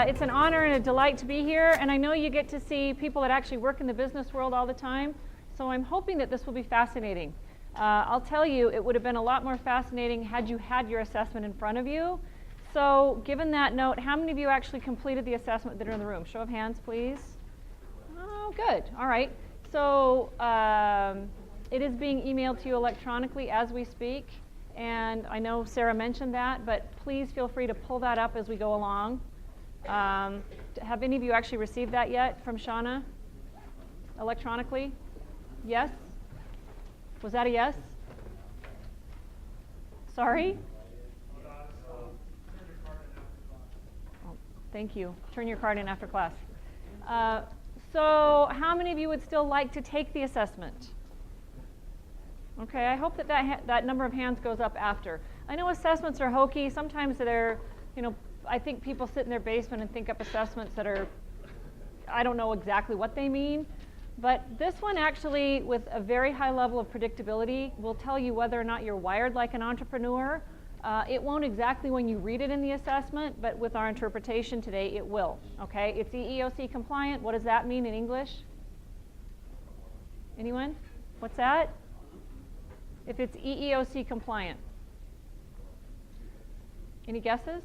It's an honor and a delight to be here, and I know you get to see people that actually work in the business world all the time, so I'm hoping that this will be fascinating. I'll tell you, it would have been a lot more fascinating had you had your assessment in front of you. So given that note, how many of you actually completed the assessment that are in the room? Show of hands, please. Oh, good. All right. So it is being emailed to you electronically as we speak, and I know Sarah mentioned that, but please feel free to pull that up as we go along. Have any of you actually received that yet from Shauna electronically? Yes? Was that a yes? Sorry? Oh, thank you. Turn your card in after class. So how many of you would still like to take the assessment? Okay, I hope that that number of hands goes up after. I know assessments are hokey. Sometimes they're, I think people sit in their basement and think up assessments that are, I don't know exactly what they mean. But this one actually, with a very high level of predictability, will tell you whether or not you're wired like an entrepreneur. It won't exactly when you read it in the assessment, but with our interpretation today, it will. Okay, it's EEOC compliant. What does that mean in English? Anyone? What's that? If it's EEOC compliant. Any guesses?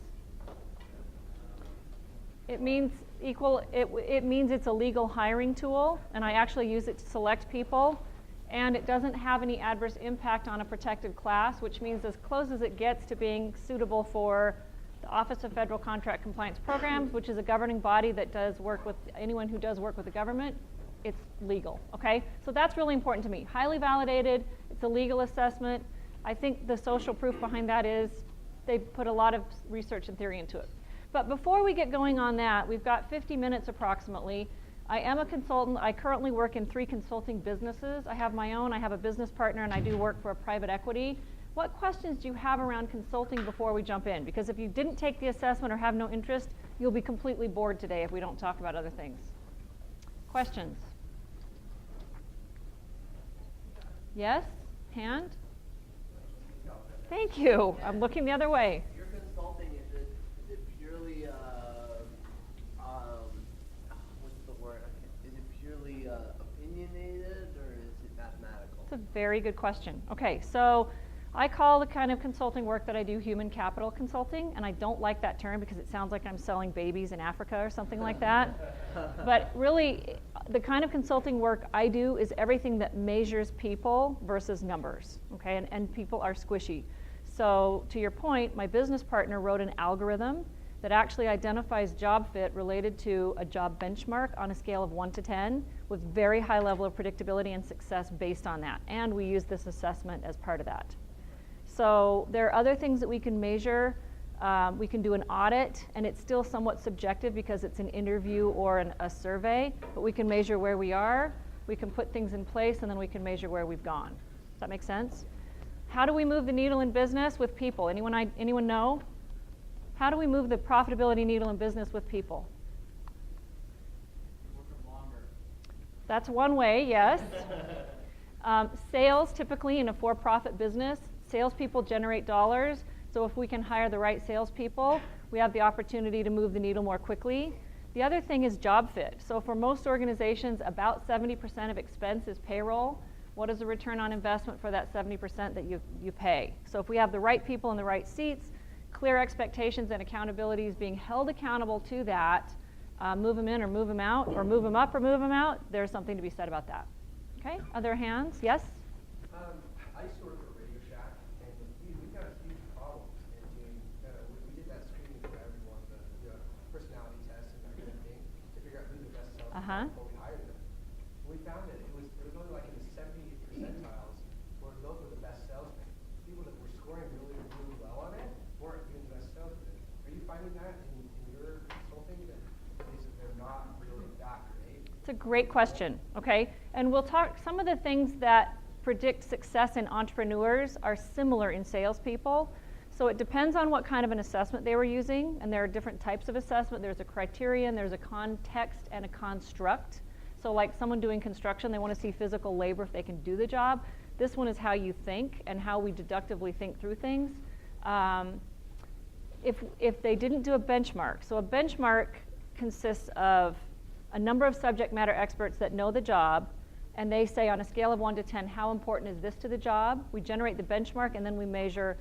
It means it means it's a legal hiring tool, and I actually use it to select people, and it doesn't have any adverse impact on a protected class, which means as close as it gets to being suitable for the Office of Federal Contract Compliance Programs, which is a governing body that does work with anyone who does work with the government, it's legal, okay? So that's really important to me. Highly validated, it's a legal assessment. I think the social proof behind that is they put a lot of research and theory into it. But before we get going on that, we've got 50 minutes approximately. I am a consultant. I currently work in 3 consulting businesses. I have my own, I have a business partner, and I do work for a private equity. What questions do you have around consulting before we jump in? Because if you didn't take the assessment or have no interest, you'll be completely bored today if we don't talk about other things. Questions? Yes? Hand? Thank you. I'm looking the other way. Your consulting, is it purely, what's the word? Is it purely opinionated or is it mathematical? That's a very good question. Okay, so I call the kind of consulting work that I do human capital consulting, and I don't like that term because it sounds like I'm selling babies in Africa or something like that. But really, the kind of consulting work I do is everything that measures people versus numbers, okay? And people are squishy. So to your point, my business partner wrote an algorithm that actually identifies job fit related to a job benchmark on a scale of 1 to 10 with very high level of predictability and success based on that. And we use this assessment as part of that. So there are other things that we can measure. We can do an audit, and it's still somewhat subjective because it's an interview or a survey, but we can measure where we are, we can put things in place, and then we can measure where we've gone. Does that make sense? How do we move the needle in business with people? Anyone know? How do we move the profitability needle in business with people? That's one way, yes. Sales, typically in a for-profit business, salespeople generate dollars. So if we can hire the right salespeople, we have the opportunity to move the needle more quickly. The other thing is job fit. So for most organizations, about 70% of expense is payroll. What is the return on investment for that 70% that you pay? So if we have the right people in the right seats, clear expectations and accountabilities being held accountable to that, move them in or move them out, or move them up or move them out, there's something to be said about that. Okay, other hands? Yes? I used to work for Radio Shack, and we got a huge problem. And we did that screening for everyone, the personality test and that kind of thing, to figure out who the best salesman before we hired them. We found that it was only like in the 70 percentiles where those were the best salesmen. People that were scoring really, really well on it weren't even the best salesmen. Are you finding that in your consulting that they're not really that great? It's a great question, okay? And we'll talk, some of the things that predict success in entrepreneurs are similar in salespeople. So it depends on what kind of an assessment they were using, and there are different types of assessment. There's a criterion, there's a context, and a construct. So like someone doing construction, they want to see physical labor if they can do the job. This one is how you think and how we deductively think through things. If they didn't do a benchmark, so a benchmark consists of a number of subject matter experts that know the job, and they say on a scale of 1 to 10, how important is this to the job? We generate the benchmark, and then we measure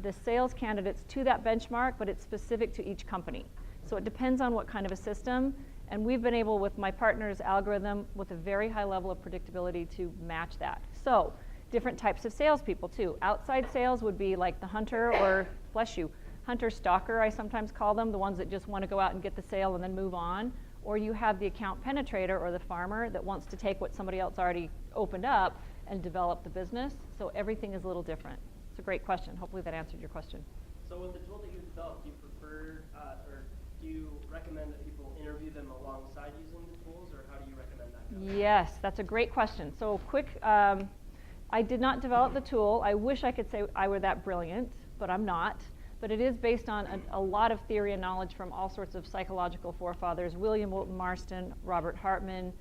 the sales candidates to that benchmark, but it's specific to each company. So it depends on what kind of a system, and we've been able, with my partner's algorithm, with a very high level of predictability, to match that. So different types of salespeople too. Outside sales would be like the hunter, or bless you, hunter stalker, I sometimes call them, the ones that just want to go out and get the sale and then move on. Or you have the account penetrator, or the farmer, that wants to take what somebody else already opened up and develop the business. So everything is a little different. It's a great question. Hopefully that answered your question. So with the tool that you developed, do you prefer, or do you recommend that people interview them alongside using the tools, or how do you recommend that go? Yes, that's a great question. So quick, I did not develop the tool. I wish I could say I were that brilliant, but I'm not. But it is based on a lot of theory and knowledge from all sorts of psychological forefathers: William Moulton Marston, Robert Hartman,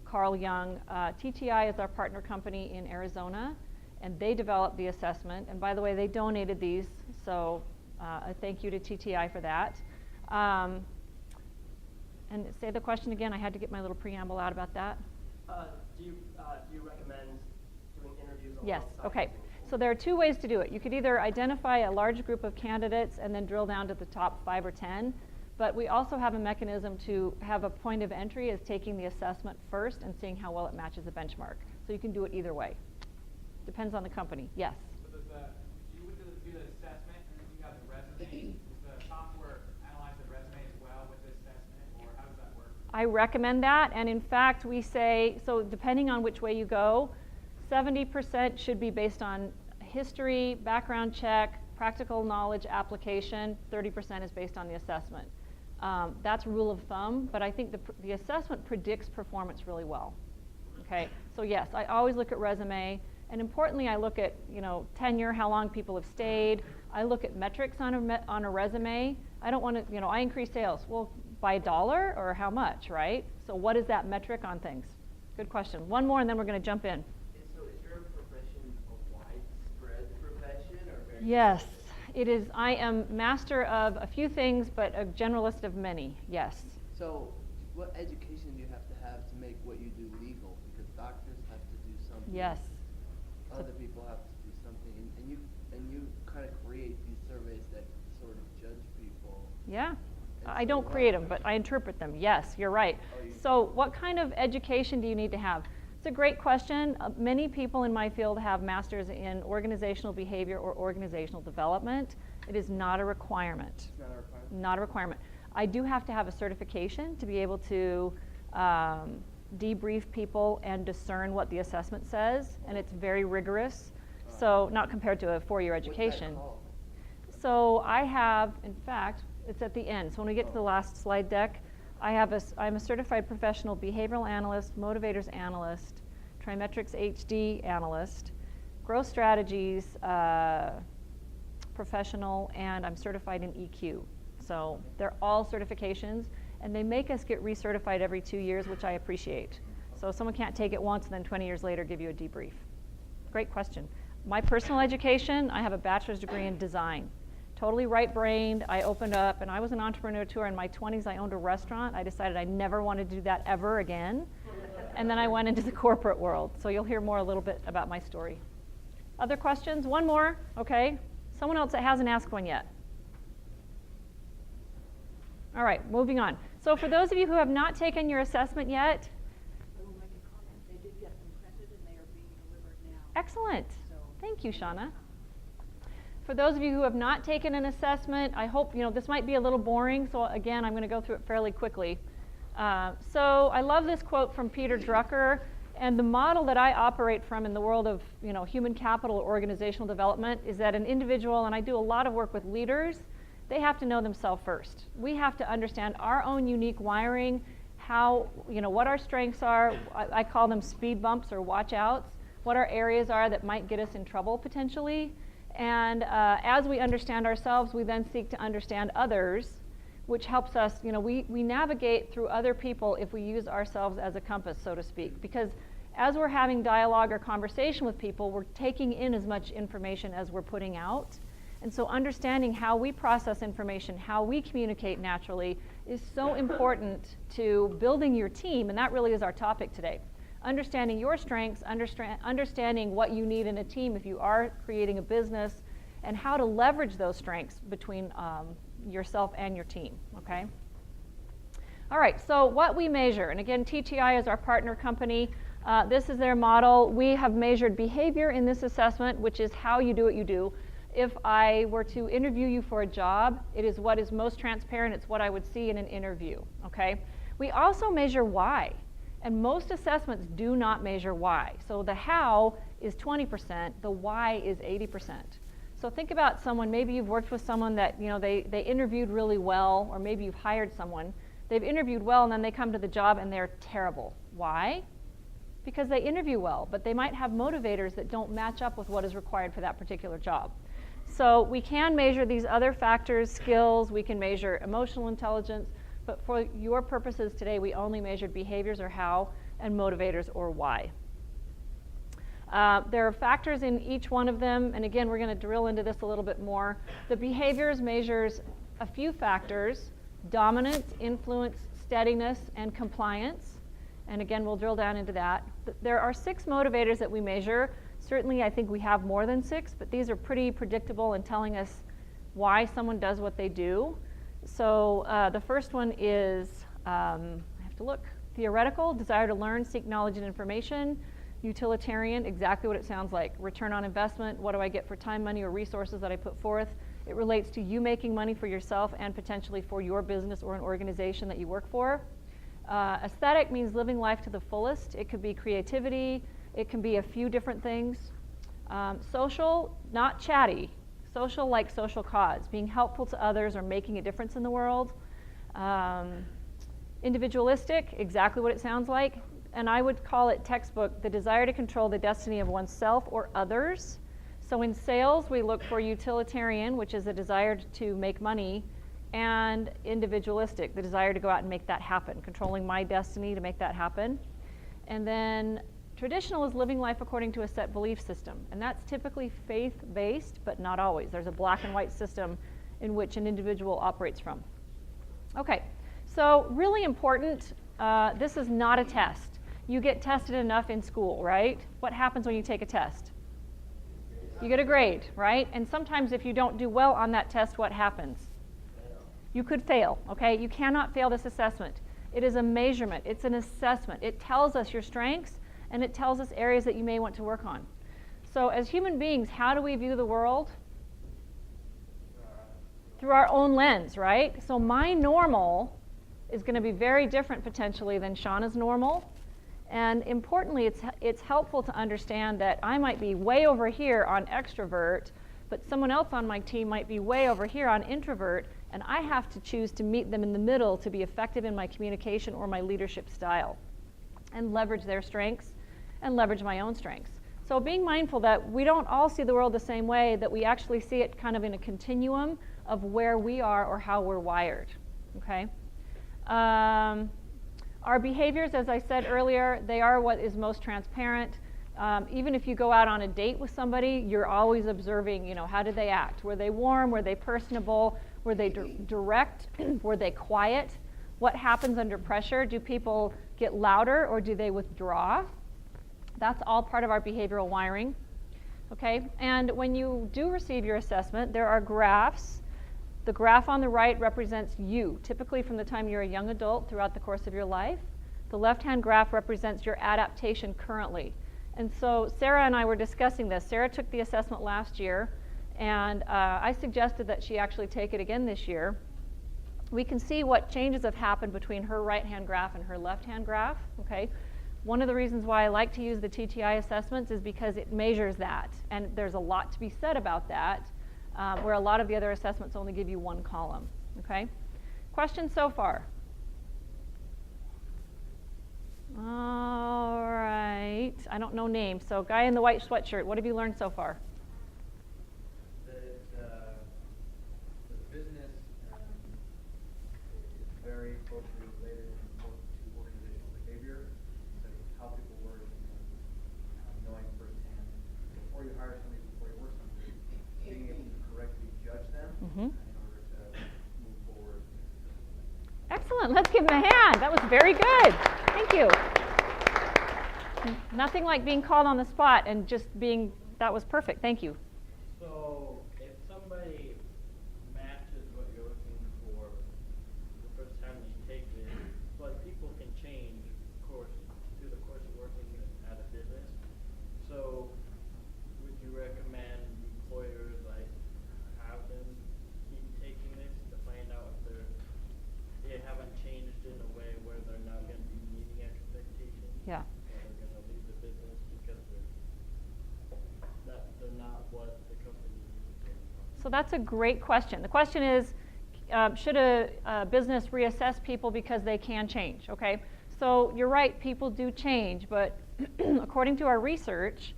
Carl Jung. TTI is our partner company in Arizona, and they developed the assessment. And by the way, they donated these, so a thank you to TTI for that. And say the question again. I had to get my little preamble out about that. Do you recommend doing interviews Yes, alongside okay. using the tool? So there are two ways to do it. You could either identify a large group of candidates and then drill down to the top 5 or 10, but we also have a mechanism to have a point of entry as taking the assessment first and seeing how well it matches the benchmark. So you can do it either way. Depends on the company. Yes? So you would do the assessment, and then you have the resume. Does the software analyze the resume as well with the assessment, or how does that work? I recommend that, and in fact we say, so depending on which way you go, 70% should be based on history, background check, practical knowledge application. 30% is based on the assessment. That's rule of thumb, but I think the assessment predicts performance really well. Okay, so yes, I always look at resume, and importantly, I look at tenure, how long people have stayed. I look at metrics on a resume. I don't want to, I increase sales. Well, by $1 or how much, right? So what is that metric on things? Good question. One more, and then we're going to jump in. So is your profession a widespread profession, or very Yes, specific? it is. I am master of a few things, but a generalist of many. Yes. So what education do you have to make what you do legal? Because doctors have to do something. Yes. Other people have to do something, and you kind of create these surveys that sort of judge people. Yeah. And I so don't create them, but I interpret them. Yes, you're right. Oh, you- So what kind of education do you need to have? It's a great question. Many people in my field have masters in organizational behavior or organizational development. It is not a requirement. It's not a requirement. Not a requirement. I do have to have a certification to be able to debrief people and discern what the assessment says, and it's very rigorous. So not compared to a 4-year education. What's that called? So I have, in fact, it's at the end. So when we get to the last slide deck, I'm a certified professional behavioral analyst, motivators analyst, Trimetrics HD analyst, growth strategies professional, and I'm certified in EQ. So they're all certifications, and they make us get recertified every 2 years, which I appreciate. So someone can't take it once and then 20 years later give you a debrief. Great question. My personal education, I have a bachelor's degree in design. Totally right-brained. I opened up, and I was an entrepreneur in my 20s. I owned a restaurant. I decided I never wanted to do that ever again. And then I went into the corporate world. So you'll hear more a little bit about my story. Other questions? One more, okay? Someone else that hasn't asked one yet. All right, moving on. So for those of you who have not taken your assessment yet, I will make a comment. They did get them printed and they are being delivered now. excellent. So Thank you, Shauna. For those of you who have not taken an assessment, I hope, this might be a little boring, so again, I'm going to go through it fairly quickly. So I love this quote from Peter Drucker, and the model that I operate from in the world of, human capital or organizational development is that an individual, and I do a lot of work with leaders, they have to know themselves first. We have to understand our own unique wiring, how, what our strengths are. I call them speed bumps or watch outs, what our areas are that might get us in trouble potentially. And as we understand ourselves, we then seek to understand others, which helps us, we navigate through other people if we use ourselves as a compass, so to speak. Because as we're having dialogue or conversation with people, we're taking in as much information as we're putting out. And so understanding how we process information, how we communicate naturally, is so important to building your team, and that really is our topic today. Understanding your strengths, understanding what you need in a team if you are creating a business, and how to leverage those strengths between yourself and your team, okay? All right, so what we measure, and again, TTI is our partner company. This is their model. We have measured behavior in this assessment, which is how you do what you do. If I were to interview you for a job, it is what is most transparent. It's what I would see in an interview, okay? We also measure why, and most assessments do not measure why. So the how is 20%, the why is 80%. So think about someone, maybe you've worked with someone that, you know, they interviewed really well, or maybe you've hired someone. They've interviewed well, and then they come to the job and they're terrible. Why? Because they interview well, but they might have motivators that don't match up with what is required for that particular job. So we can measure these other factors, skills, we can measure emotional intelligence, but for your purposes today, we only measured behaviors or how, and motivators or why. There are factors in each one of them, and again, we're going to drill into this a little bit more. The behaviors measures a few factors: dominance, influence, steadiness, and compliance. And again, we'll drill down into that. There are 6 motivators that we measure. Certainly, I think we have more than 6, but these are pretty predictable in telling us why someone does what they do. So the first one is, I have to look, theoretical, desire to learn, seek knowledge and information. Utilitarian, exactly what it sounds like. Return on investment, what do I get for time, money, or resources that I put forth? It relates to you making money for yourself and potentially for your business or an organization that you work for. Aesthetic means living life to the fullest. It could be creativity. It can be a few different things. Social, not chatty. Social like social cause, being helpful to others or making a difference in the world. Individualistic, exactly what it sounds like. And I would call it textbook, the desire to control the destiny of oneself or others. So in sales, we look for utilitarian, which is a desire to make money, and individualistic, the desire to go out and make that happen, controlling my destiny to make that happen. And then traditional is living life according to a set belief system, and that's typically faith-based, but not always. There's a black and white system in which an individual operates from. Okay, so really important, this is not a test. You get tested enough in school, right? What happens when you take a test? You get a grade, right? And sometimes if you don't do well on that test, what happens? You could fail, okay? You cannot fail this assessment. It is a measurement. It's an assessment. It tells us your strengths, and it tells us areas that you may want to work on. So as human beings, how do we view the world? Through our own lens, right? So my normal is going to be very different potentially than Shauna's normal. And importantly, it's helpful to understand that I might be way over here on extrovert, but someone else on my team might be way over here on introvert, and I have to choose to meet them in the middle to be effective in my communication or my leadership style, and leverage their strengths and leverage my own strengths. So being mindful that we don't all see the world the same way, that we actually see it kind of in a continuum of where we are or how we're wired, okay? Our behaviors, as I said earlier, they are what is most transparent. Even if you go out on a date with somebody, you're always observing, you know, how did they act? Were they warm? Were they personable? Were they direct? Were they quiet? What happens under pressure? Do people get louder or do they withdraw? That's all part of our behavioral wiring, okay? And when you do receive your assessment, there are graphs. The graph on the right represents you, typically from the time you're a young adult throughout the course of your life. The left-hand graph represents your adaptation currently. And so Sarah and I were discussing this. Sarah took the assessment last year, and I suggested that she actually take it again this year. We can see what changes have happened between her right-hand graph and her left-hand graph, okay? One of the reasons why I like to use the TTI assessments is because it measures that, and there's a lot to be said about that, where a lot of the other assessments only give you one column, okay? Questions so far? All right, I don't know names, so guy in the white sweatshirt, what have you learned so far? That the business is very closely related to organizational behavior, so how people work, knowing firsthand before you hire somebody, before you work somebody, being able to correctly judge them in order to move forward. Let's give him a hand. That was very good. Thank you. Nothing like being called on the spot and just being, that was perfect. Thank you. So if somebody matches what you're looking for the first time you take it, but people can change course through the course of working at a business. So would you recommend employers like have them keep taking this to find out if they haven't changed in a way where they're not going to be meeting expectations? Yeah. Or they're going to leave the business because they're not what the company needs. So that's a great question. The question is, should a business reassess people because they can change? Okay. So you're right, people do change, but according to our research,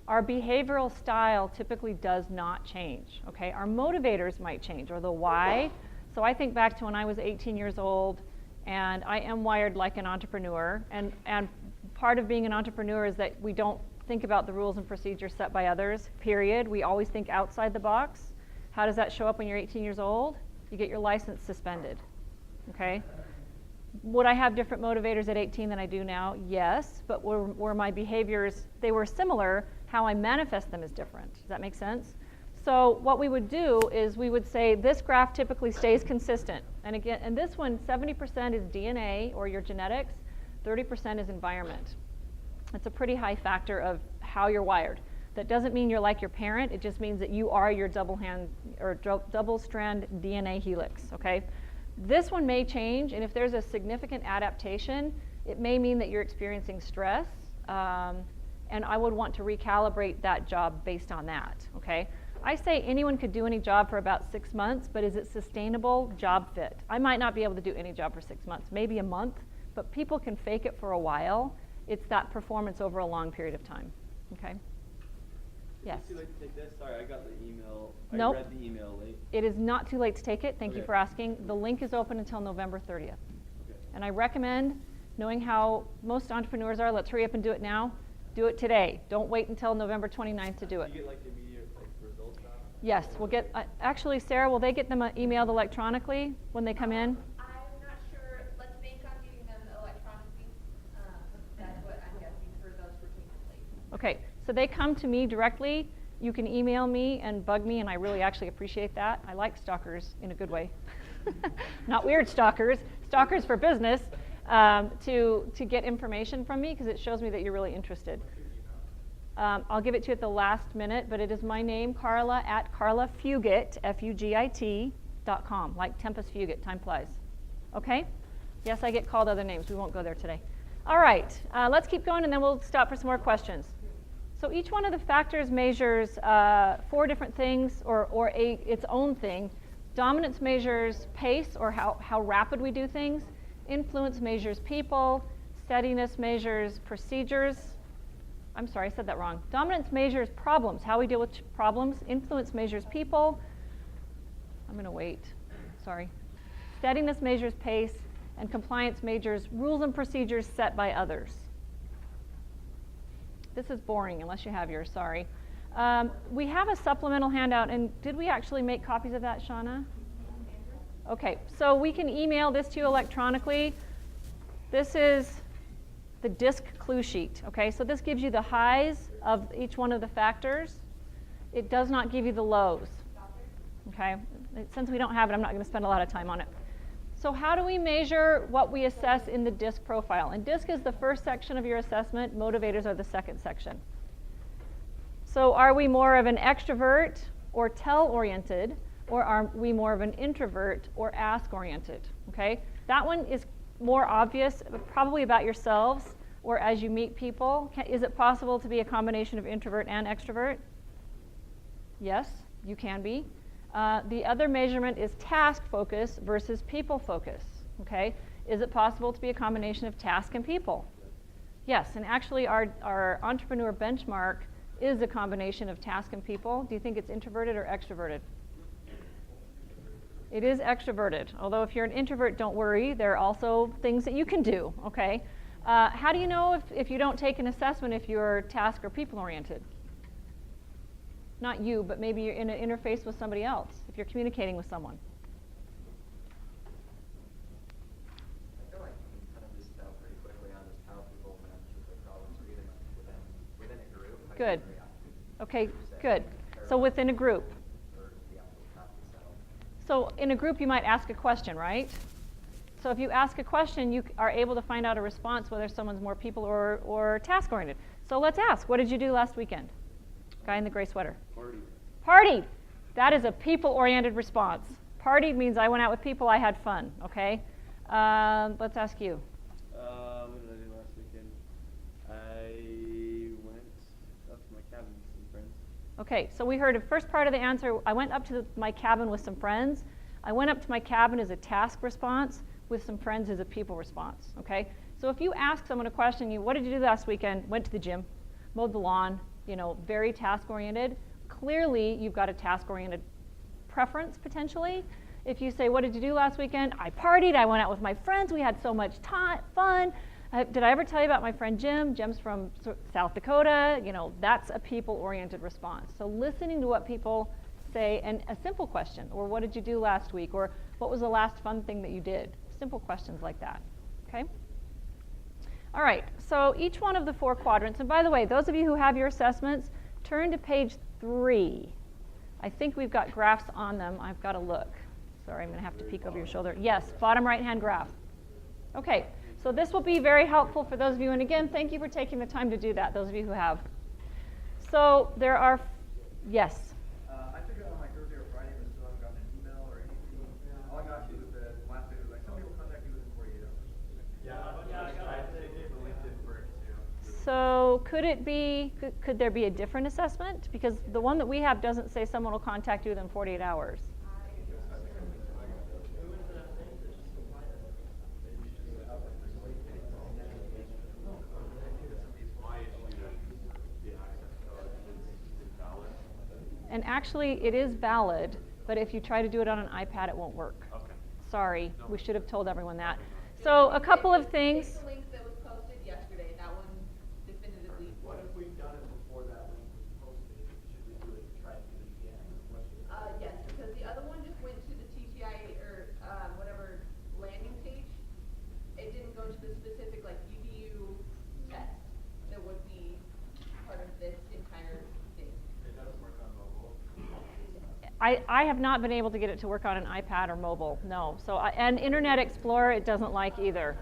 our behavioral style typically does not change. Okay. Our motivators might change, or the why. So I think back to when I was 18 years old, and I am wired like an entrepreneur, and part of being an entrepreneur is that we don't think about the rules and procedures set by others, period. We always think outside the box. How does that show up when you're 18 years old? You get your license suspended, okay? Would I have different motivators at 18 than I do now? Yes, but were my behaviors, they were similar, how I manifest them is different. Does that make sense? So what we would do is we would say this graph typically stays consistent. And again, and this one, 70% is DNA or your genetics, 30% is environment. It's a pretty high factor of how you're wired. That doesn't mean you're like your parent, it just means that you are your double strand DNA helix, okay? This one may change, and if there's a significant adaptation, it may mean that you're experiencing stress, and I would want to recalibrate that job based on that, okay? I say anyone could do any job for about 6 months, but is it sustainable? Job fit. I might not be able to do any job for 6 months, maybe a month, but people can fake it for a while. It's that performance over a long period of time, okay? Yes? Is it too late to take this? Sorry, I got the email. Nope. I read the email late. It is not too late to take it. Thank you Okay. for asking. The link is open until November 30th. Okay. And I recommend, knowing how most entrepreneurs are, let's hurry up and do it now. Do it today. Don't wait until November 29th to do it. Do you get like immediate results out of it? Yes, we'll get, actually, Sarah, will they get them emailed electronically when they come in? I'm not sure. Let's bank on getting them electronically. That's what I'm guessing for those for taking place. Okay, so they come to me directly. You can email me and bug me, and I really actually appreciate that. I like stalkers in a good way. Not weird stalkers, stalkers for business, to get information from me because it shows me that you're really interested. I'll give it to you at the last minute, but it is my name, Carla, at carlafugit, Fugit.com, like Tempest Fugit, time flies. Okay? Yes, I get called other names. We won't go there today. All right, let's keep going, and then we'll stop for some more questions. So each one of the factors measures 4 different things, or its own thing. Dominance measures pace, or how rapid we do things. Influence measures people. Steadiness measures procedures. I'm sorry, I said that wrong. Dominance measures problems, how we deal with problems. Influence measures people. I'm going to wait. Sorry. Steadiness measures pace, and compliance measures rules and procedures set by others. This is boring unless you have yours, sorry. We have a supplemental handout, and did we actually make copies of that, Shauna? Okay, so we can email this to you electronically. This is the DISC clue sheet, okay? So this gives you the highs of each one of the factors. It does not give you the lows, okay? Since we don't have it, I'm not going to spend a lot of time on it. So how do we measure what we assess in the DISC profile? And DISC is the first section of your assessment. Motivators are the second section. So are we more of an extrovert or tell-oriented, or are we more of an introvert or ask-oriented, okay? That one is more obvious, probably about yourselves or as you meet people. Is it possible to be a combination of introvert and extrovert? Yes, you can be. The other measurement is task focus versus people focus, okay? Is it possible to be a combination of task and people? Yes, and actually our entrepreneur benchmark is a combination of task and people. Do you think it's introverted or extroverted? It is extroverted, although if you're an introvert, don't worry. There are also things that you can do, okay? How do you know if you don't take an assessment if you're task or people-oriented? Not you, but maybe you're in an interface with somebody else, if you're communicating with someone. Good. Okay, good. So within a group. So in a group, you might ask a question, right? So if you ask a question, you are able to find out a response whether someone's more people or task-oriented. So let's ask, what did you do last weekend? Guy in the gray sweater. Party. That is a people-oriented response. Party means I went out with people, I had fun, okay? Let's ask you. What did I do last weekend? I went up to my cabin with some friends. Okay, so we heard the first part of the answer. I went up to my cabin with some friends. I went up to my cabin as a task response. With some friends as a people response, okay? So if you ask someone a question, what did you do last weekend? Went to the gym, mowed the lawn, very task-oriented. Clearly, you've got a task-oriented preference, potentially. If you say, what did you do last weekend? I partied, I went out with my friends, we had so much fun. Did I ever tell you about my friend Jim? Jim's from South Dakota. That's a people-oriented response. So listening to what people say, and a simple question, or what did you do last week? Or what was the last fun thing that you did? Simple questions like that, okay? All right, so each one of the 4 quadrants, and by the way, those of you who have your assessments, turn to page 3. I think we've got graphs on them. I've got to look. Sorry, I'm going to have to peek over your shoulder. Yes, bottom right-hand graph. Okay, so this will be very helpful for those of you, and again, thank you for taking the time to do that, those of you who have. So there are, yes? I took it on like Thursday or Friday, but still haven't gotten an email or anything. All I got was the last day was like, somebody will contact you within 48 hours. I take the LinkedIn for it too. So could there be a different assessment? Because the one that we have doesn't say someone will contact you within 48 hours. And actually, it is valid, but if you try to do it on an iPad, it won't work. Okay. Sorry, we should have told everyone that. So a couple of things. The link that was posted yesterday, that one definitively. What if we've done it before that link was posted? Should we do it, try to do it again? Yes, because the other one just went to the TTI or whatever landing page. It didn't go to the specific UVU test that would be part of this entire thing. It doesn't work on mobile. I have not been able to get it to work on an iPad or mobile, no. So and Internet Explorer, it doesn't like either.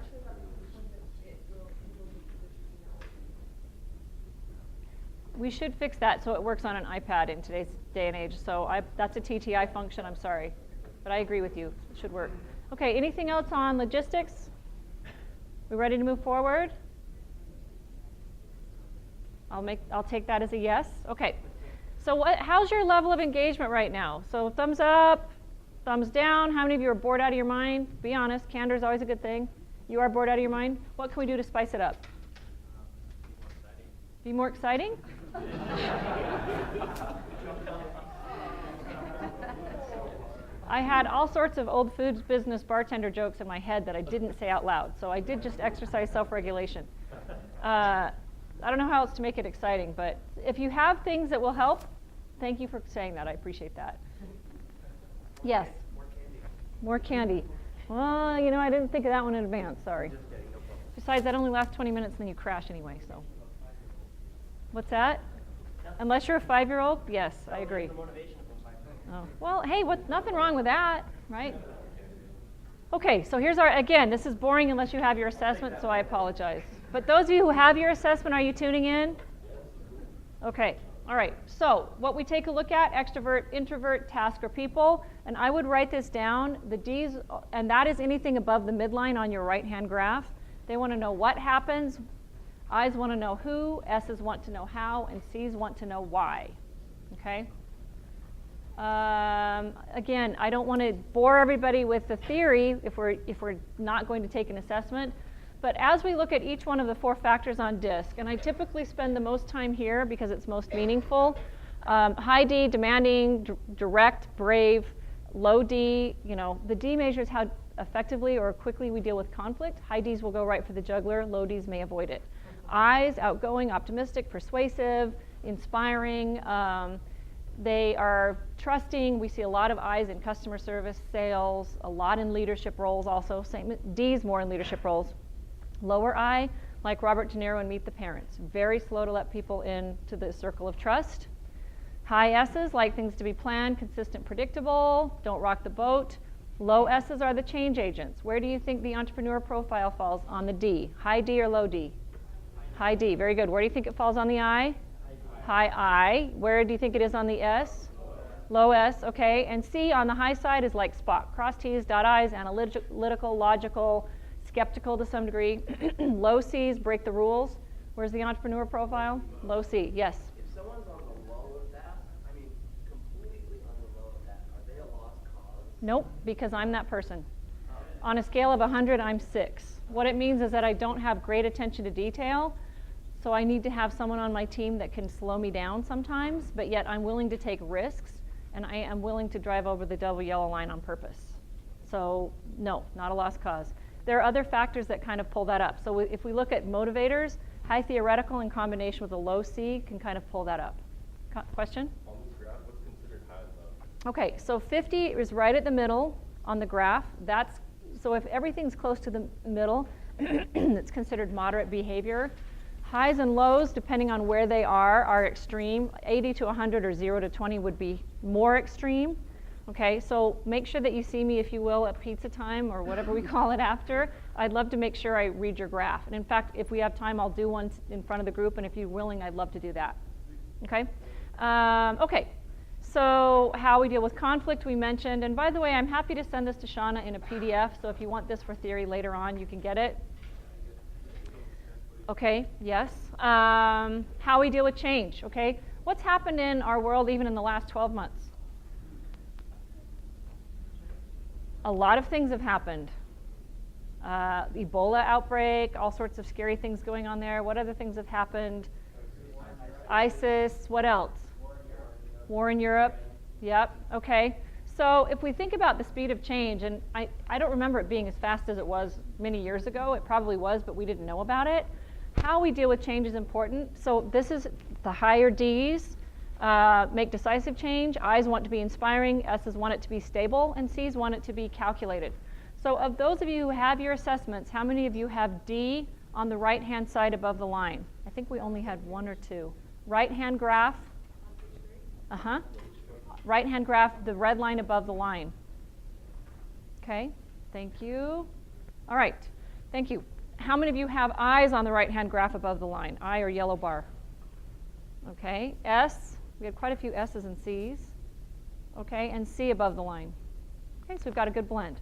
We should fix that so it works on an iPad in today's day and age. So that's a TTI function, I'm sorry. But I agree with you, it should work. Okay, anything else on logistics? We ready to move forward? I'll take that as a yes. Okay. So how's your level of engagement right now? So thumbs up, thumbs down. How many of you are bored out of your mind? Be honest, candor is always a good thing. You are bored out of your mind? What can we do to spice it up? Be more exciting? I had all sorts of old foods business bartender jokes in my head that I didn't say out loud. So I did just exercise self-regulation. I don't know how else to make it exciting, but if you have things that will help, thank you for saying that. I appreciate that. Yes? More candy. Well, I didn't think of that one in advance. Sorry. Besides, that only lasts 20 minutes and then you crash anyway, so. What's that? Unless you're a 5-year-old? Yes, I agree. Oh. Well, hey, nothing wrong with that, right? Okay, so here's again, this is boring unless you have your assessment, so I apologize. But those of you who have your assessment, are you tuning in? Okay, all right. So what we take a look at, extrovert, introvert, task, or people, and I would write this down, the D's, and that is anything above the midline on your right-hand graph. They want to know what happens, I's want to know who, S's want to know how, and C's want to know why, okay? Again, I don't want to bore everybody with the theory if we're not going to take an assessment. But as we look at each one of the 4 factors on DISC, and I typically spend the most time here because it's most meaningful. High D, demanding, direct, brave. Low D, the D measures how effectively or quickly we deal with conflict. High Ds will go right for the jugular. Low Ds may avoid it. I's, outgoing, optimistic, persuasive, inspiring. They are trusting. We see a lot of I's in customer service, sales, a lot in leadership roles also. Same, D's more in leadership roles. Lower I, like Robert De Niro in Meet the Parents. Very slow to let people into the circle of trust. High S's like things to be planned, consistent, predictable, don't rock the boat. Low S's are the change agents. Where do you think the entrepreneur profile falls on the D? High D or low D? High D, very good. Where do you think it falls on the I? High I. Where do you think it is on the S? Low S, okay. And C on the high side is like Spock. Cross T's, dot I's, analytical, logical, skeptical to some degree. Low C's break the rules. Where's the entrepreneur profile? Low C, yes. If someone's on the low of that, I mean, completely on the low of that, are they a lost cause? Nope, because I'm that person. On a scale of 100, I'm 6. What it means is that I don't have great attention to detail, so I need to have someone on my team that can slow me down sometimes, but yet I'm willing to take risks, and I am willing to drive over the double yellow line on purpose. So no, not a lost cause. There are other factors that kind of pull that up. So if we look at motivators, high theoretical in combination with a low C can kind of pull that up. Question? On this graph, what's considered high and low? Okay, so 50 is right at the middle on the graph. So if everything's close to the middle, it's considered moderate behavior. Highs and lows, depending on where they are extreme. 80 to 100 or 0 to 20 would be more extreme. Okay, so make sure that you see me, if you will, at pizza time or whatever we call it after. I'd love to make sure I read your graph. And in fact, if we have time, I'll do one in front of the group, and if you're willing, I'd love to do that. Okay? Okay, so how we deal with conflict we mentioned. And by the way, I'm happy to send this to Shauna in a PDF, so if you want this for theory later on, you can get it. Okay, yes. How we deal with change, okay? What's happened in our world even in the last 12 months? A lot of things have happened. Ebola outbreak, all sorts of scary things going on there. What other things have happened? ISIS, what else? War in Europe. Yep, okay. So if we think about the speed of change, and I don't remember it being as fast as it was many years ago. It probably was, but we didn't know about it. How we deal with change is important. So this is the higher D's. Make decisive change. I's want to be inspiring, S's want it to be stable, and C's want it to be calculated. So of those of you who have your assessments, how many of you have D on the right-hand side above the line? I think we only had 1 or 2. Right-hand graph. Right-hand graph, the red line above the line. Okay, thank you. All right, thank you. How many of you have I's on the right-hand graph above the line? I or yellow bar. Okay, S. We had quite a few S's and C's. Okay, and C above the line. Okay, so we've got a good blend.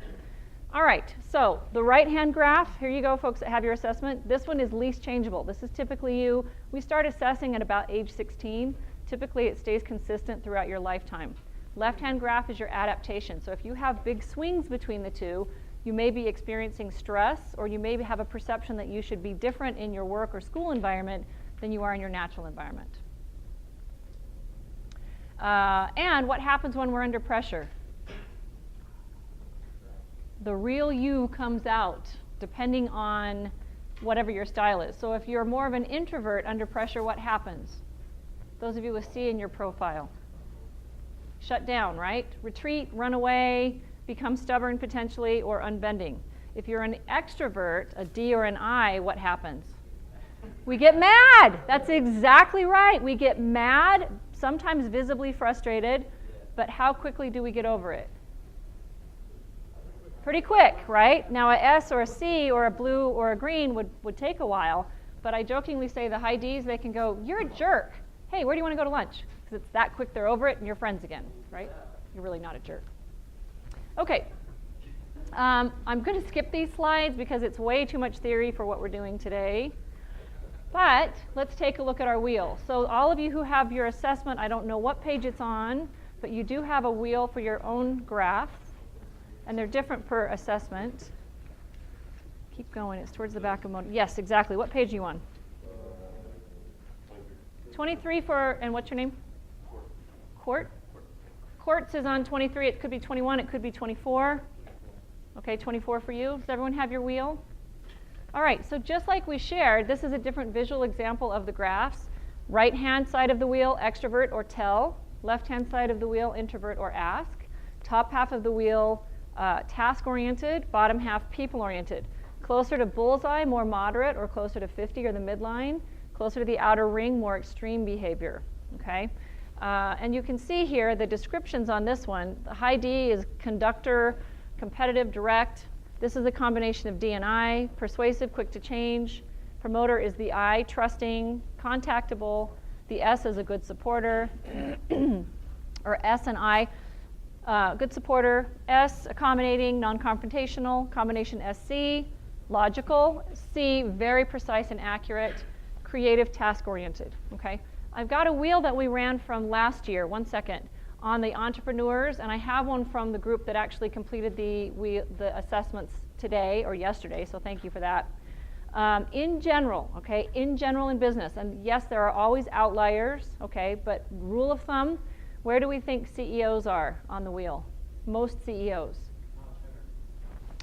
All right, so the right-hand graph, here you go, folks that have your assessment. This one is least changeable. This is typically you. We start assessing at about age 16. Typically, it stays consistent throughout your lifetime. Left-hand graph is your adaptation. So if you have big swings between the two, you may be experiencing stress, or you may have a perception that you should be different in your work or school environment than you are in your natural environment. And what happens when we're under pressure? The real you comes out, depending on whatever your style is. So if you're more of an introvert under pressure, what happens? Those of you with C in your profile. Shut down, right? Retreat, run away, become stubborn potentially, or unbending. If you're an extrovert, a D or an I, what happens? We get mad. That's exactly right. We get mad, sometimes visibly frustrated, but how quickly do we get over it? Pretty quick, right? Now a S or a C or a blue or a green would take a while, but I jokingly say the high Ds, they can go, you're a jerk. Hey, where do you want to go to lunch? Because it's that quick, they're over it, and you're friends again, right? You're really not a jerk. Okay, I'm going to skip these slides because it's way too much theory for what we're doing today. But let's take a look at our wheel. So all of you who have your assessment, I don't know what page it's on, but you do have a wheel for your own graph, and they're different per assessment. Keep going, it's towards the back of motor. Yes, exactly. What page are you on? 23 for, and what's your name? Court. Quartz is on 23. It could be 21. It could be 24. Okay, 24 for you. Does everyone have your wheel? All right, so just like we shared, this is a different visual example of the graphs. Right-hand side of the wheel, extrovert or tell. Left-hand side of the wheel, introvert or ask. Top half of the wheel, task-oriented. Bottom half, people-oriented. Closer to bullseye, more moderate, or closer to 50 or the midline. Closer to the outer ring, more extreme behavior, okay? And you can see here the descriptions on this one. The high D is conductor, competitive, direct. This is a combination of D and I. Persuasive, quick to change. Promoter is the I, trusting, contactable. The S is a good supporter, or S and I, good supporter. S, accommodating, non-confrontational. Combination SC, logical. C, very precise and accurate. Creative, task-oriented, okay? I've got a wheel that we ran from last year, one second, on the entrepreneurs, and I have one from the group that actually completed the assessments today or yesterday, so thank you for that. In general, okay, in general in business, and yes, there are always outliers, okay, but rule of thumb, where do we think CEOs are on the wheel? Most CEOs.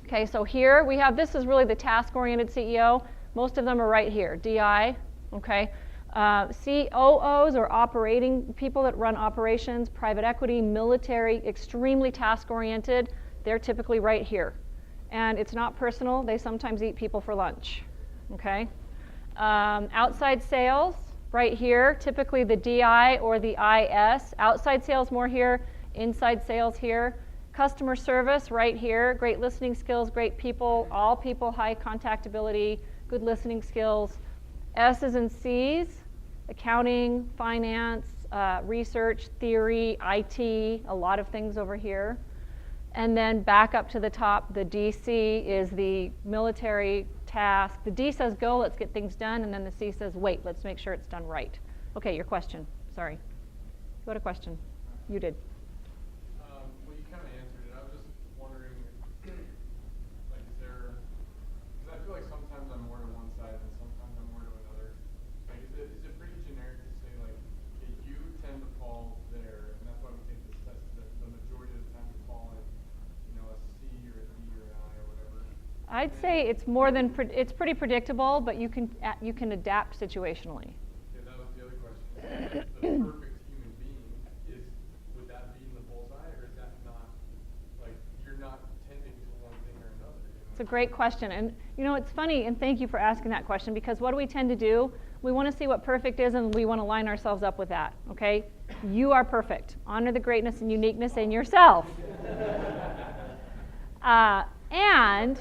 Okay, so here we have, this is really the task-oriented CEO. Most of them are right here, DI, okay. COOs or operating, people that run operations, private equity, military, extremely task-oriented, they're typically right here. And it's not personal, they sometimes eat people for lunch, okay? Outside sales, right here, typically the DI or the IS. Outside sales more here, inside sales here. Customer service, right here, great listening skills, great people, all people, high contactability, good listening skills. S's and C's, accounting, finance, research, theory, IT, a lot of things over here. And then back up to the top, the DC is the military task. The D says go, let's get things done, and then the C says wait, let's make sure it's done right. Okay, your question, sorry. You had a question? You did. Well, you kind of answered it. I was just wondering, like, is there, because I feel like sometimes I'm more to one side and sometimes I'm more to another. Like, is it pretty generic to say, like, okay, you tend to fall there, and that's why we take this test, that the majority of the time you fall in, you know, a C or a D or an I or whatever? I'd say it's more than, it's pretty predictable, but you can adapt situationally. Yeah, that was the other question. The perfect human being is, would that be in the bullseye, or is that not, like, you're not tending to one thing or another? You know? It's a great question. And you know, it's funny, and thank you for asking that question, because what do we tend to do? We want to see what perfect is, and we want to line ourselves up with that, okay? You are perfect. Honor the greatness and uniqueness in yourself. And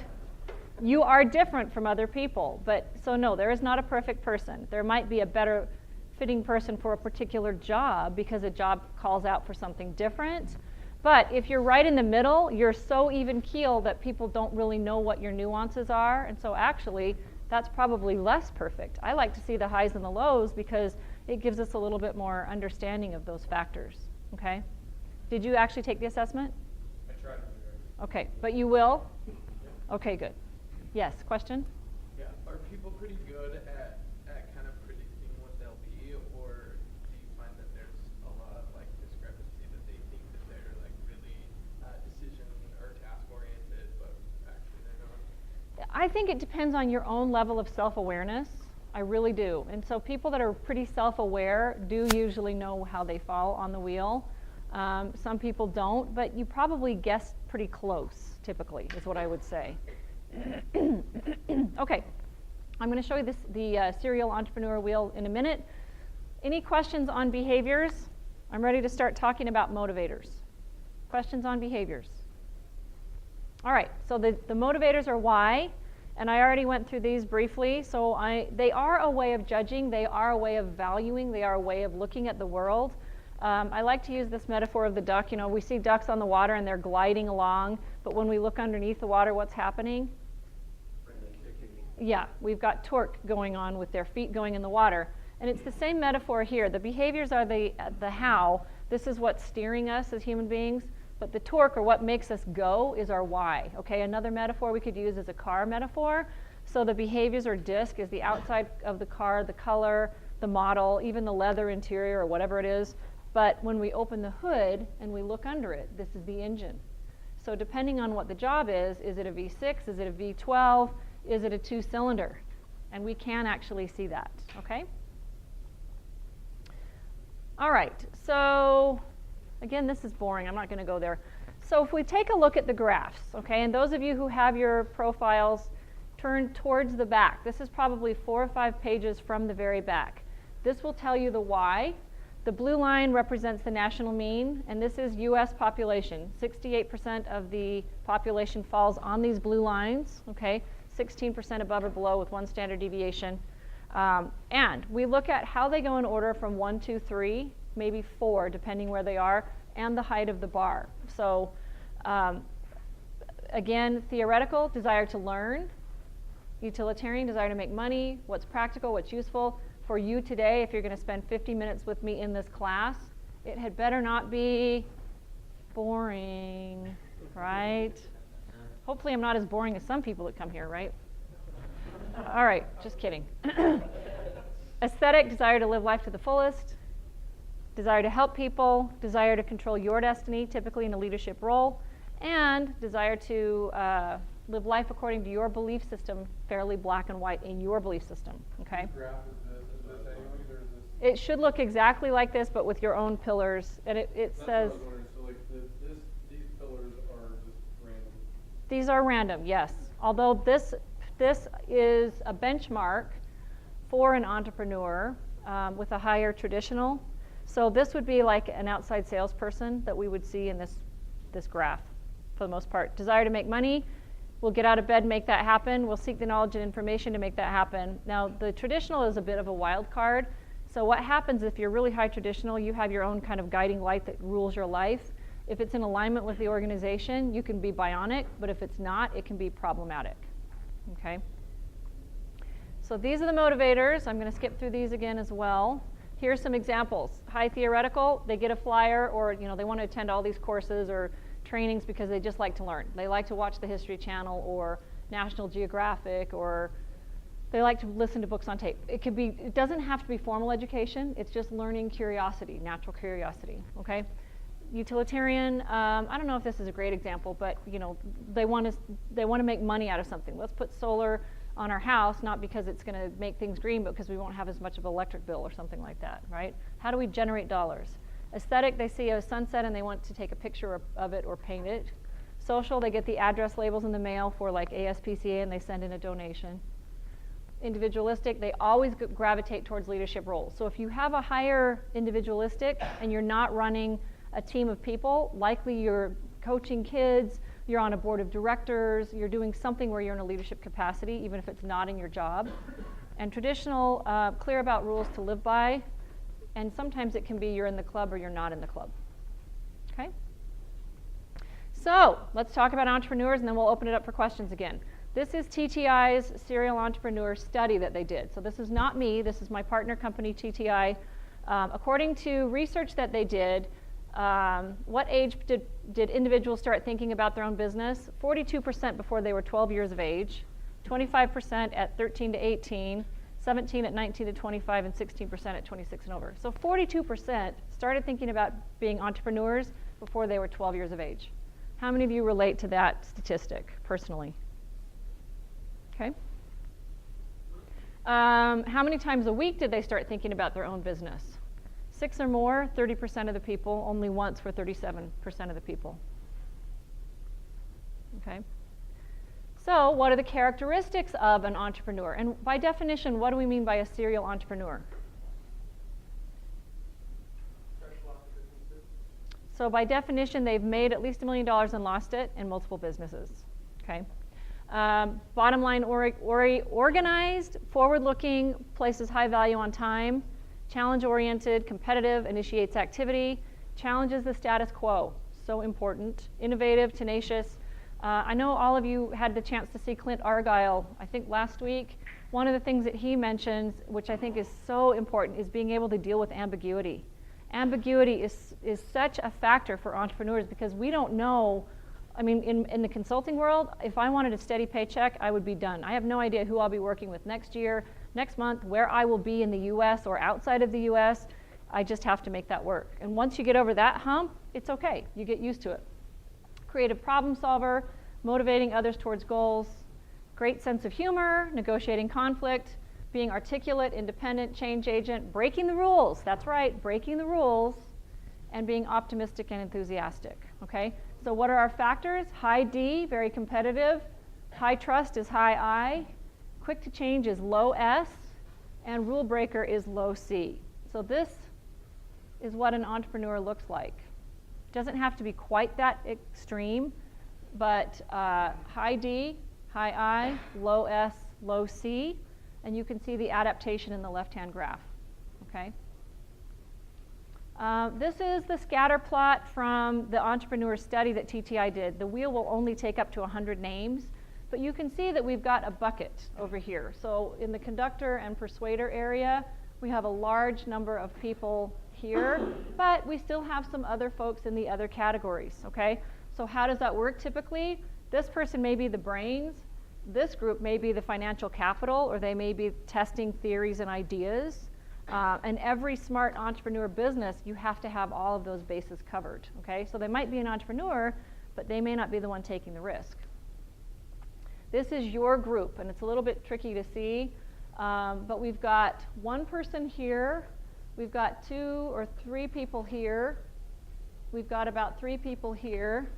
you are different from other people. But so no, there is not a perfect person. There might be a better fitting person for a particular job because a job calls out for something different. But if you're right in the middle, you're so even keel that people don't really know what your nuances are. And so actually, that's probably less perfect. I like to see the highs and the lows because it gives us a little bit more understanding of those factors. Okay? Did you actually take the assessment? I tried to do it. Okay, but you will? Okay, good. Yes, question? Yeah, are people pretty good at kind of predicting what they'll be, or do you find that there's a lot of like discrepancy that they think that they're like really decision or task oriented, but actually they're not? I think it depends on your own level of self-awareness. I really do. And so people that are pretty self-aware do usually know how they fall on the wheel. Some people don't, but you probably guess pretty close, typically, is what I would say. Okay, I'm going to show you the serial entrepreneur wheel in a minute. Any questions on behaviors? I'm ready to start talking about motivators. Questions on behaviors? All right, so the motivators are why, and I already went through these briefly. So they are a way of judging, they are a way of valuing, they are a way of looking at the world. I like to use this metaphor of the duck. You know, we see ducks on the water and they're gliding along, but when we look underneath the water, what's happening? Yeah, we've got torque going on with their feet going in the water. And it's the same metaphor here. The behaviors are the how. This is what's steering us as human beings. But the torque, or what makes us go, is our why. Okay, another metaphor we could use is a car metaphor. So the behaviors or disc is the outside of the car, the color, the model, even the leather interior or whatever it is. But when we open the hood and we look under it, this is the engine. So depending on what the job is it a V6, is it a V12, is it a 2-cylinder? And we can actually see that, okay? All right, so again, this is boring. I'm not going to go there. So if we take a look at the graphs, okay, and those of you who have your profiles, turn towards the back. This is probably 4 or 5 pages from the very back. This will tell you the why. The blue line represents the national mean, and this is U.S. population. 68% of the population falls on these blue lines, okay? 16% above or below with 1 standard deviation. And we look at how they go in order from 1, 2, 3, maybe 4, depending where they are, and the height of the bar. So again, theoretical, desire to learn. Utilitarian, desire to make money. What's practical, what's useful. For you today, if you're going to spend 50 minutes with me in this class, it had better not be boring, right? Hopefully I'm not as boring as some people that come here, right? All right, just kidding. Aesthetic, desire to live life to the fullest. Desire to help people. Desire to control your destiny, typically in a leadership role. And desire to live life according to your belief system, fairly black and white in your belief system, okay? It should look exactly like this, but with your own pillars. And it says... That's what I was wondering. So like these pillars are just random? These are random, yes. Although this is a benchmark for an entrepreneur with a higher traditional. So this would be like an outside salesperson that we would see in this graph for the most part. Desire to make money. We'll get out of bed, make that happen. We'll seek the knowledge and information to make that happen. Now, the traditional is a bit of a wild card. So what happens if you're really high traditional, you have your own kind of guiding light that rules your life. If it's in alignment with the organization, you can be bionic, but if it's not, it can be problematic, okay? So these are the motivators. I'm going to skip through these again as well. Here's some examples. High theoretical, they get a flyer or they want to attend all these courses or trainings because they just like to learn. They like to watch the History Channel or National Geographic, or they like to listen to books on tape. It doesn't have to be formal education. It's just learning curiosity, natural curiosity, okay? Utilitarian, I don't know if this is a great example, but they want to make money out of something. Let's put solar on our house, not because it's going to make things green, but because we won't have as much of an electric bill or something like that, right? How do we generate dollars? Aesthetic, they see a sunset and they want to take a picture of it or paint it. Social, they get the address labels in the mail for like ASPCA and they send in a donation. Individualistic, they always gravitate towards leadership roles. So if you have a higher individualistic and you're not running a team of people, likely you're coaching kids, you're on a board of directors, you're doing something where you're in a leadership capacity, even if it's not in your job. And traditional, clear about rules to live by, and sometimes it can be you're in the club or you're not in the club. Okay? So let's talk about entrepreneurs, and then we'll open it up for questions again. This is TTI's serial entrepreneur study that they did. So this is not me, this is my partner company, TTI. According to research that they did, what age did individuals start thinking about their own business? 42% before they were 12 years of age, 25% at 13 to 18, 17 at 19 to 25, and 16% at 26 and over. So 42% started thinking about being entrepreneurs before they were 12 years of age. How many of you relate to that statistic personally? Okay. How many times a week did they start thinking about their own business? 6 or more, 30% of the people. Only once for 37% of the people. Okay. So what are the characteristics of an entrepreneur? And by definition, what do we mean by a serial entrepreneur? So by definition, they've made at least $1 million and lost it in multiple businesses. Okay. Bottom line, organized, forward-looking, places high value on time, challenge-oriented, competitive, initiates activity, challenges the status quo, so important, innovative, tenacious. I know all of you had the chance to see Clint Argyle, I think last week. One of the things that he mentions, which I think is so important, is being able to deal with ambiguity. Ambiguity is such a factor for entrepreneurs because we don't know. I mean, in the consulting world, if I wanted a steady paycheck, I would be done. I have no idea who I'll be working with next year, next month, where I will be in the US or outside of the US. I just have to make that work. And once you get over that hump, it's okay. You get used to it. Creative problem solver, motivating others towards goals, great sense of humor, negotiating conflict, being articulate, independent, change agent, breaking the rules. That's right, breaking the rules, and being optimistic and enthusiastic. Okay? So what are our factors? High D, very competitive. high trust is high I, quick to change is low S, and rule breaker is low C. So this is what an entrepreneur looks like. Doesn't have to be quite that extreme, but high D, high I, low S, low C, and you can see the adaptation in the left-hand graph. Okay. This is the scatter plot from the entrepreneur study that TTI did. The wheel will only take up to 100 names, but you can see that we've got a bucket over here. So in the conductor and persuader area, we have a large number of people here, but we still have some other folks in the other categories, okay? So how does that work typically? This person may be the brains, this group may be the financial capital, or they may be testing theories and ideas. And every smart entrepreneur business, you have to have all of those bases covered, okay? So they might be an entrepreneur, but they may not be the one taking the risk. This is your group, and it's a little bit tricky to see, but we've got one person here, we've got 2 or 3 people here, we've got about 3 people here,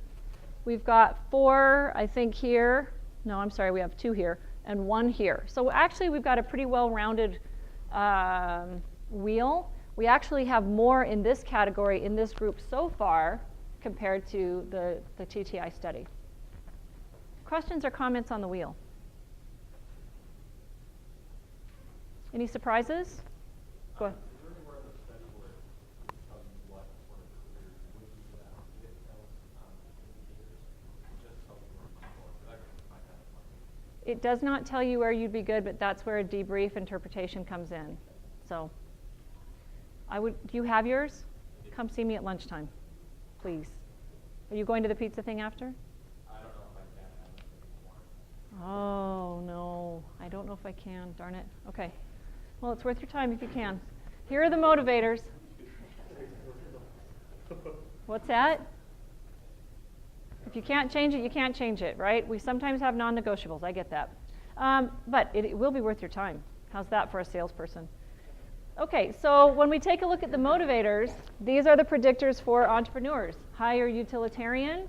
we've got 4, I think, here. No, I'm sorry, we have 2 here, and 1 here. So actually, we've got a pretty well-rounded wheel. We actually have more in this category in this group so far compared to the TTI study. Questions or comments on the wheel? Any surprises? Go ahead. It does not tell you where you'd be good, but that's where a debrief interpretation comes in. So, do you have yours? Come see me at lunchtime, please. Are you going to the pizza thing after? I don't know if I can. Oh, no. I don't know if I can. Darn it. Okay. Well, it's worth your time if you can. Here are the motivators. What's that? If you can't change it, you can't change it, right? We sometimes have non-negotiables. I get that. But it will be worth your time. How's that for a salesperson? Okay, so when we take a look at the motivators, these are the predictors for entrepreneurs. Higher utilitarian,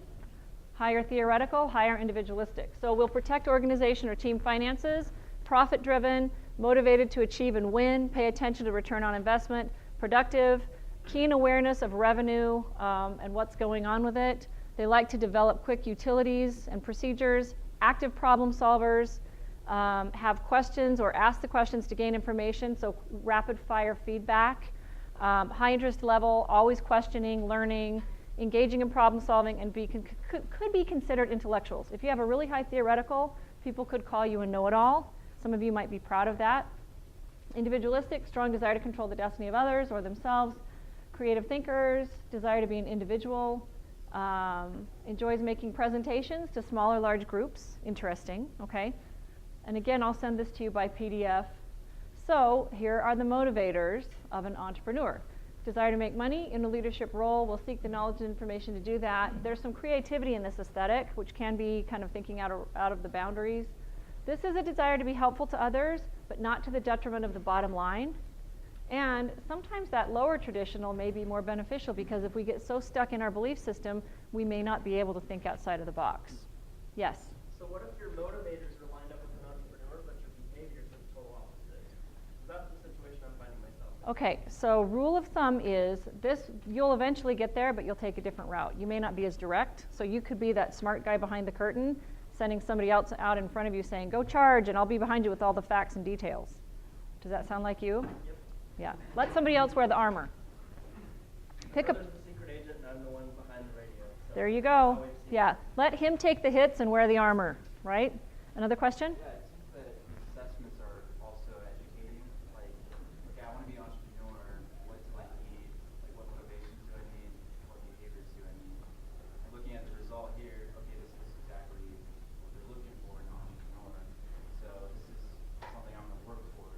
higher theoretical, higher individualistic. So we'll protect organization or team finances, profit-driven, motivated to achieve and win, pay attention to return on investment, productive, keen awareness of revenue and what's going on with it. They like to develop quick utilities and procedures, active problem solvers, have questions or ask the questions to gain information, so rapid fire feedback, high interest level, always questioning, learning, engaging in problem solving, and could be considered intellectuals. If you have a really high theoretical, people could call you a know-it-all. Some of you might be proud of that. Individualistic, strong desire to control the destiny of others or themselves. Creative thinkers, desire to be an individual. Enjoys making presentations to small or large groups. Interesting, okay? And again, I'll send this to you by PDF. So here are the motivators of an entrepreneur. Desire to make money in a leadership role, will seek the knowledge and information to do that. There's some creativity in this aesthetic, which can be kind of thinking out of the boundaries. This is a desire to be helpful to others, but not to the detriment of the bottom line. And sometimes that lower traditional may be more beneficial because if we get so stuck in our belief system, we may not be able to think outside of the box. Yes? So what if your motivators are lined up with an entrepreneur, but your behaviors are the total opposite? That's the situation I'm finding myself in. Okay, so rule of thumb is this, you'll eventually get there, but you'll take a different route. You may not be as direct, so you could be that smart guy behind the curtain, sending somebody else out in front of you saying, go charge, and I'll be behind you with all the facts and details. Does that sound like you? Yep. Yeah. Let somebody else wear the armor. Pick up. There's the secret agent, and I'm the one behind the radio. So There you go. Yeah. Let him take the hits and wear the armor, right? Another question? Yeah, it seems that assessments are also educating. Like, okay, I want to be an entrepreneur. What do I need? Like, what motivations do I need? What behaviors do I need? And looking at the result here, okay, this is exactly what they're looking for in an entrepreneur. So this is something I'm going to work towards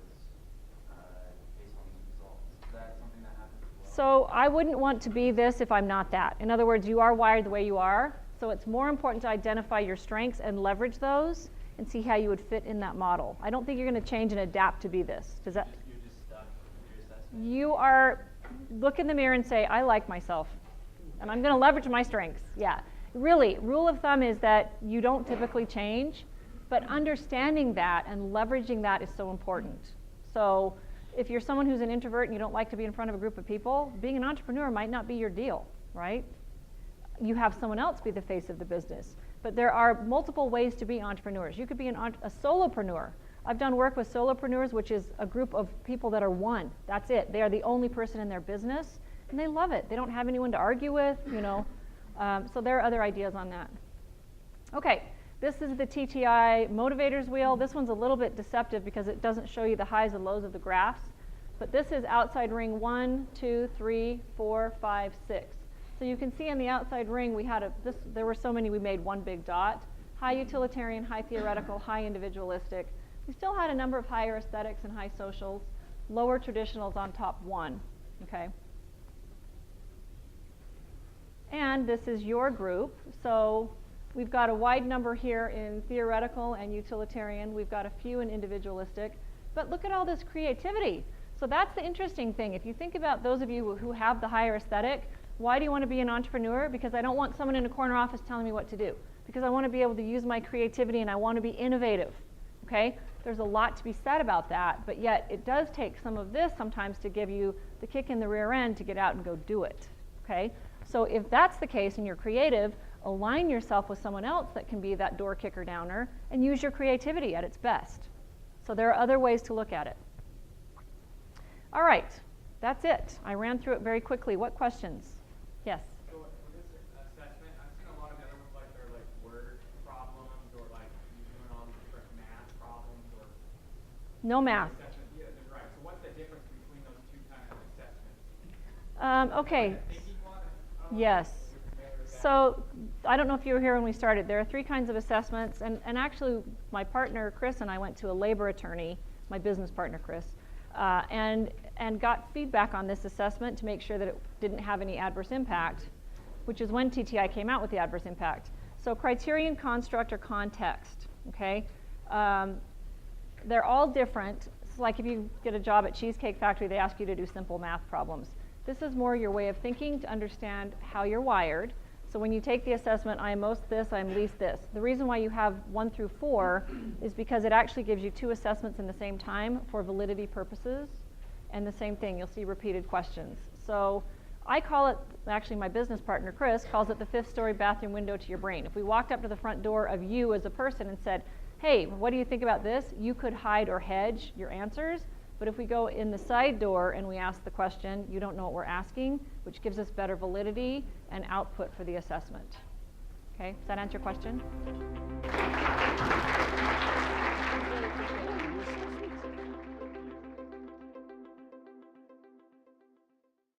based on these results. Is that something that happens as well? So I wouldn't want to be this if I'm not that. In other words, you are wired the way you are. So it's more important to identify your strengths and leverage those and see how you would fit in that model. I don't think you're going to change and adapt to be this. Does that? You're just stuck with your assessment? You are, look in the mirror and say, I like myself. And I'm going to leverage my strengths. Yeah. Really, rule of thumb is that you don't typically change. But understanding that and leveraging that is so important. So if you're someone who's an introvert and you don't like to be in front of a group of people, being an entrepreneur might not be your deal, right? You have someone else be the face of the business. But there are multiple ways to be entrepreneurs. You could be a solopreneur. I've done work with solopreneurs, which is a group of people that are one. That's it. They are the only person in their business, and they love it. They don't have anyone to argue with, you know. So there are other ideas on that. Okay, this is the TTI motivators wheel. This one's a little bit deceptive because it doesn't show you the highs and lows of the graphs. But this is outside ring 1, 2, 3, 4, 5, 6. So you can see in the outside ring we had there were so many we made one big dot. High utilitarian, high theoretical, high individualistic. We still had a number of higher aesthetics and high socials, lower traditionals on top 1, okay? And this is your group. So we've got a wide number here in theoretical and utilitarian. We've got a few in individualistic. But look at all this creativity. So that's the interesting thing. If you think about those of you who have the higher aesthetic, why do you want to be an entrepreneur? Because I don't want someone in a corner office telling me what to do. Because I want to be able to use my creativity and I want to be innovative, okay? There's a lot to be said about that, but yet it does take some of this sometimes to give you the kick in the rear end to get out and go do it, okay? So if that's the case and you're creative, align yourself with someone else that can be that door kicker downer and use your creativity at its best. So there are other ways to look at it. All right, that's it. I ran through it very quickly. What questions? Yes? So for this assessment, I've seen a lot of the other ones, like they're like word problems or like doing all these different math problems or No math. assessment. Yeah, right. So what's the difference between those two kind of assessments? Okay. Like a thinking one? Yes. So I don't know if you were here when we started. There are 3 kinds of assessments, and actually my partner Chris and I went to a labor attorney, my business partner Chris, and got feedback on this assessment to make sure that it didn't have any adverse impact, which is when TTI came out with the adverse impact. So criterion, construct, or context, okay? They're all different. It's like if you get a job at Cheesecake Factory, they ask you to do simple math problems. This is more your way of thinking to understand how you're wired. So when you take the assessment, I am most this, I am least this. The reason why you have 1 through 4 is because it actually gives you 2 assessments in the same time for validity purposes. And the same thing, you'll see repeated questions. So I call it, actually my business partner Chris calls it the 5th story bathroom window to your brain. If we walked up to the front door of you as a person and said, hey, what do you think about this? You could hide or hedge your answers. But if we go in the side door and we ask the question, you don't know what we're asking, which gives us better validity and output for the assessment. Okay, does that answer your question?